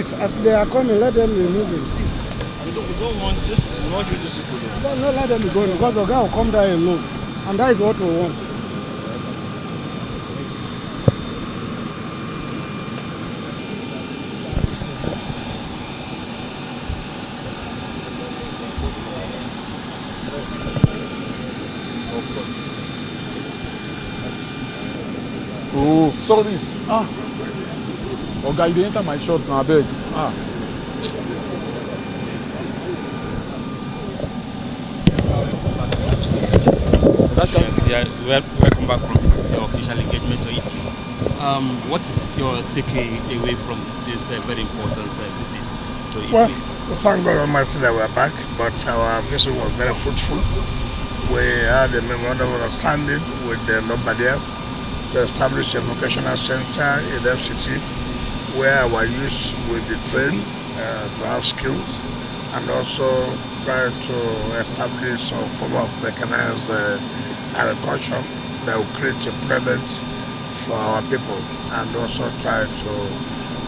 peace. As they are coming, let them remove it. We don't want this. We want you to see people. No, let them go because the guy will come there alone, and that is what we want. Oh, sorry. Oh, guy, they enter my shop now, beg. That's right. Yeah, welcome back from your official engagement to it. What is your takeaway from this very important visit to Italy? Well, thank God Almighty that we are back, but our visit was very fruitful. We had a memorandum of understanding with the Lombardia to establish a vocational center in FCT where our youth will be trained to have skills, and also try to establish some form of mechanized agriculture that will create employment for our people and also try to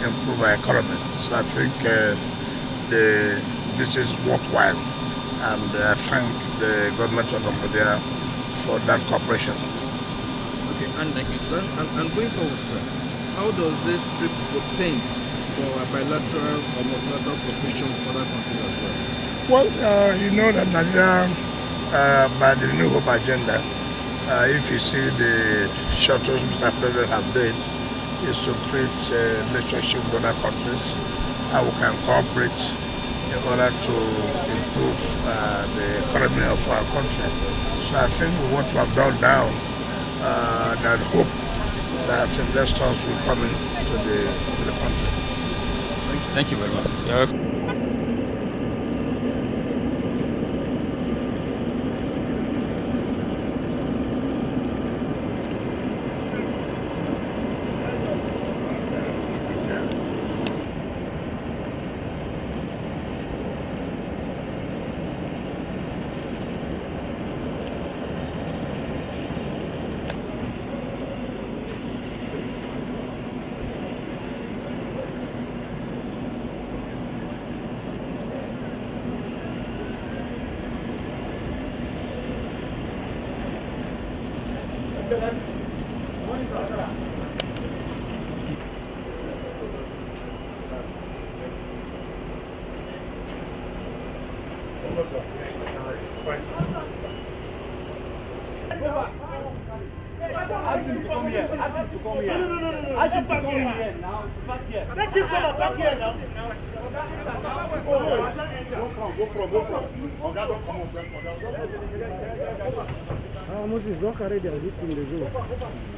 improve our economy. So I think this is worthwhile, and I thank the government of Cambodia for that cooperation. Okay, and thank you, sir. And going forward, sir, how does this trip pertain for a bilateral or multilateral cooperation with other countries as well? Well, you know that Nigeria, by the New Hope agenda, if you see the shuttles Mr. President has made, is to create a relationship with other countries, how we can cooperate in order to improve the economy of our country. So I think with what we have done now, that hope that investors will come into the country. Thank you very much. Ask him to come here. Ask him to come here. Ask him to come here now. Back here. Let him come back here now. Go from. Oga don't come up. Moses, don't carry their this thing they go.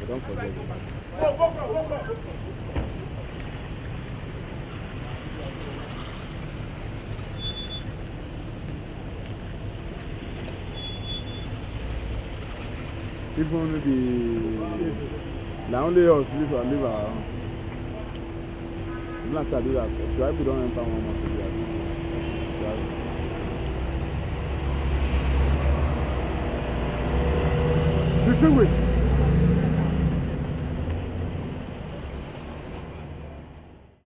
Don't forget. Go. If only the only us live and live around. If I do that, should I be don't enter one more to do that? Distinguished.